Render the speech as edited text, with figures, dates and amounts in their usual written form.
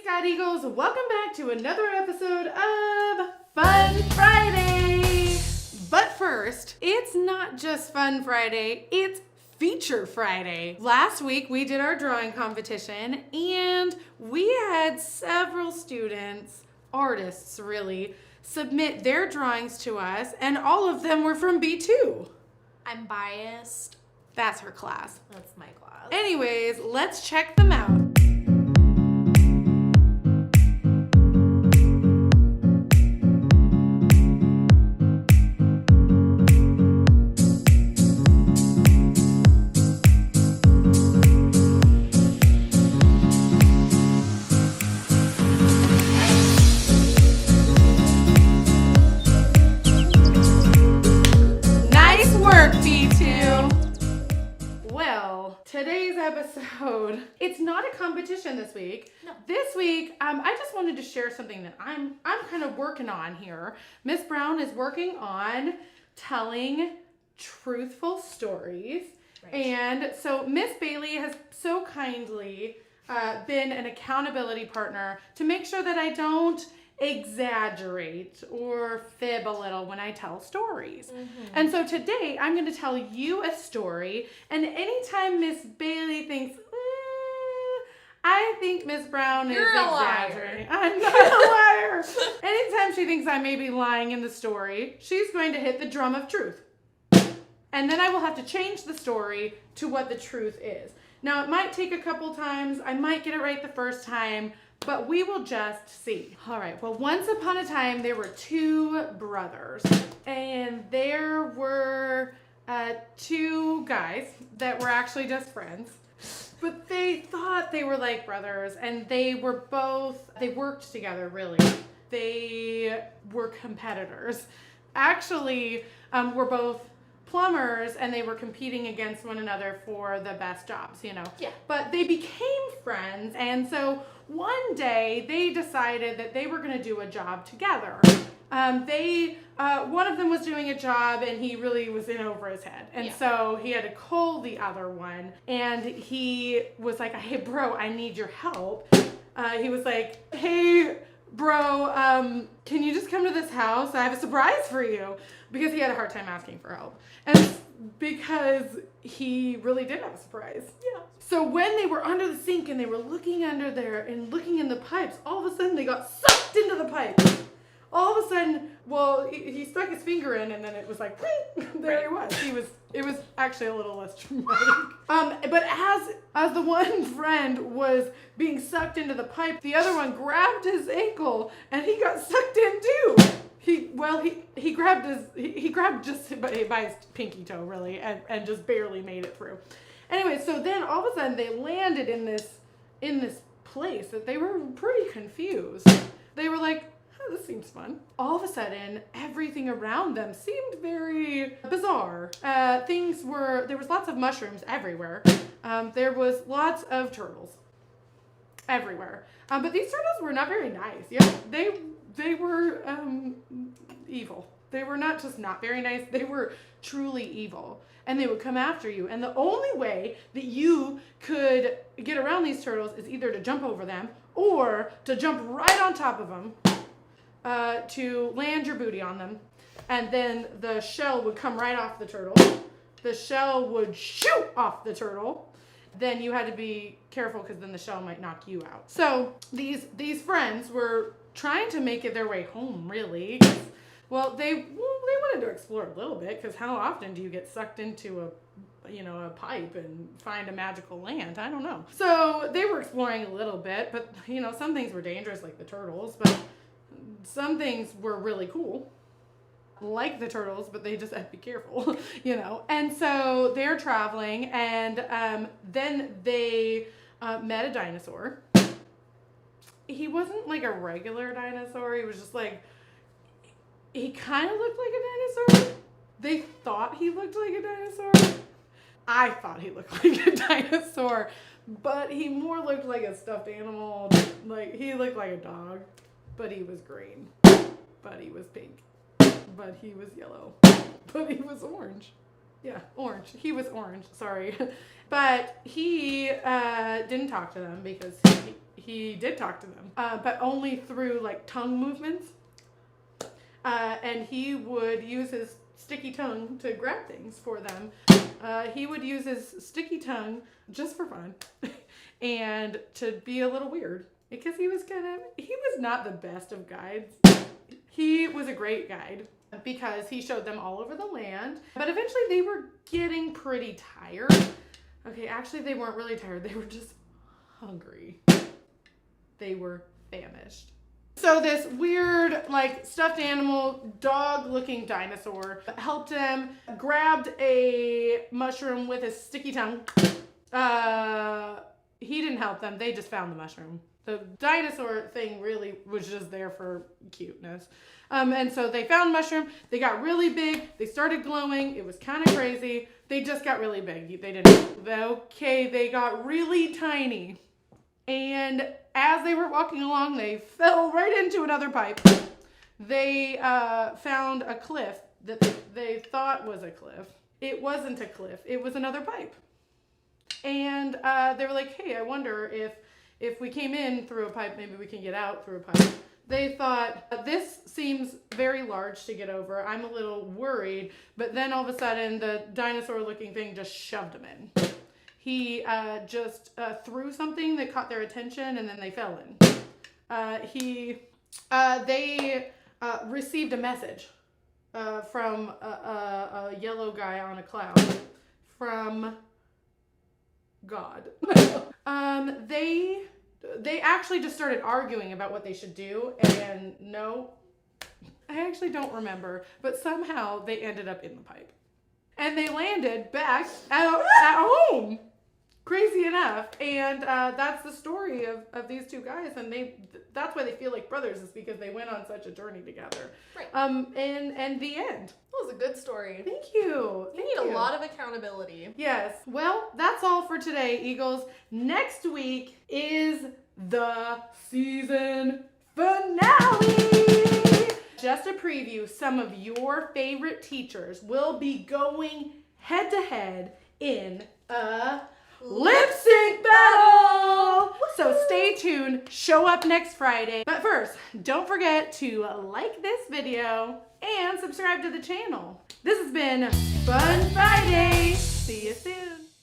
Scout Eagles, welcome back to another episode of Fun Friday. But first, it's not just Fun Friday, it's Feature Friday. Last week we did our drawing competition and we had several students, artists really, submit their drawings to us, and all of them were from B2. I'm biased. That's her class. That's my class. Anyways, let's check them out. Today's episode, it's not a competition this week. No. This week, I just wanted to share something that I'm kind of working on here. Miss Brown is working on telling truthful stories. Right. And so Miss Bailey has so kindly been an accountability partner to make sure that I don't exaggerate or fib a little when I tell stories. Mm-hmm. And so today I'm going to tell you a story, and anytime Miss Bailey thinks, I think Miss Brown is exaggerating. I'm not a liar. Anytime she thinks I may be lying in the story, she's going to hit the drum of truth. And then I will have to change the story to what the truth is. Now, it might take a couple times. I might get it right the first time, but we will just see. All right, well, once upon a time, there were two brothers, and there were two guys that were actually just friends, but they thought they were like brothers, and they worked together, really. They were competitors. Actually, were both plumbers, and they were competing against one another for the best jobs, you know. Yeah. But they became friends, and so one day they decided that they were going to do a job together. One of them was doing a job, and he really was in over his head, and so he had to call the other one, and he was like, "Hey, bro, I need your help." He was like, "Hey, bro, can you just come to this house? I have a surprise for you," because he had a hard time asking for help, and because he really did have a surprise. Yeah. So when they were under the sink and they were looking under there and looking in the pipes, all of a sudden they got sucked into the pipe. All of a sudden, well, he stuck his finger in, and then it was like, there he was. It was actually a little less traumatic. But as the one friend was being sucked into the pipe, the other one grabbed his ankle, and he got sucked in too. He grabbed just by his pinky toe, really, and just barely made it through. Anyway, so then all of a sudden they landed in this place that they were pretty confused. They were like, "Oh, this seems fun." All of a sudden, everything around them seemed very bizarre. There was lots of mushrooms everywhere. There was lots of turtles everywhere. But these turtles were not very nice. Yeah, they were evil. They were not just not very nice, they were truly evil. And they would come after you. And the only way that you could get around these turtles is either to jump over them or to jump right on top of them to land your booty on them. And then the shell would come right off the turtle. The shell would shoot off the turtle. Then you had to be careful because then the shell might knock you out. So these friends were trying to make it their way home, really. Well, they wanted to explore a little bit, because how often do you get sucked into a pipe and find a magical land? I don't know. So they were exploring a little bit, but some things were dangerous, like the turtles, but some things were really cool, like the turtles, but they just had to be careful, And so they're traveling, and then they met a dinosaur. He wasn't like a regular dinosaur. He was just like, he kind of looked like a dinosaur. They thought he looked like a dinosaur. I thought he looked like a dinosaur, but he more looked like a stuffed animal. Like, he looked like a dog, but he was green, but he was pink, but he was yellow, but he was orange. Yeah, orange. He was orange. Sorry. But he didn't talk to them because he did talk to them, but only through like tongue movements. And he would use his sticky tongue to grab things for them. He would use his sticky tongue just for fun and to be a little weird because he was not the best of guides. He was a great guide because he showed them all over the land, but eventually they were getting pretty tired. Okay, actually they weren't really tired. They were just hungry. They were famished. So this weird, like, stuffed animal, dog-looking dinosaur helped him, grabbed a mushroom with his sticky tongue. He didn't help them. They just found the mushroom. The dinosaur thing really was just there for cuteness. And so they found mushroom. They got really big. They started glowing. It was kind of crazy. They just got really big. They didn't. Okay, they got really tiny. And as they were walking along, they fell right into another pipe. They found a cliff that they thought was a cliff. It wasn't a cliff. It was another pipe. And they were like, hey, I wonder if we came in through a pipe, maybe we can get out through a pipe. They thought, this seems very large to get over. I'm a little worried. But then all of a sudden, the dinosaur-looking thing just shoved them in. He just threw something that caught their attention, and then they fell in. They received a message from a yellow guy on a cloud from God. They actually just started arguing about what they should do, and no, I actually don't remember, but somehow they ended up in the pipe. And they landed back at home. Crazy enough. And that's the story of these two guys. And that's why they feel like brothers, is because they went on such a journey together. Right. And the end. That was a good story. Thank you. You need a lot of accountability. Yes. Well, that's all for today, Eagles. Next week is the season finale. Just a preview, some of your favorite teachers will be going head to head in a lip sync battle. So stay tuned. Show up next Friday. But first, don't forget to like this video and subscribe to the channel. This has been Fun Friday. See you soon.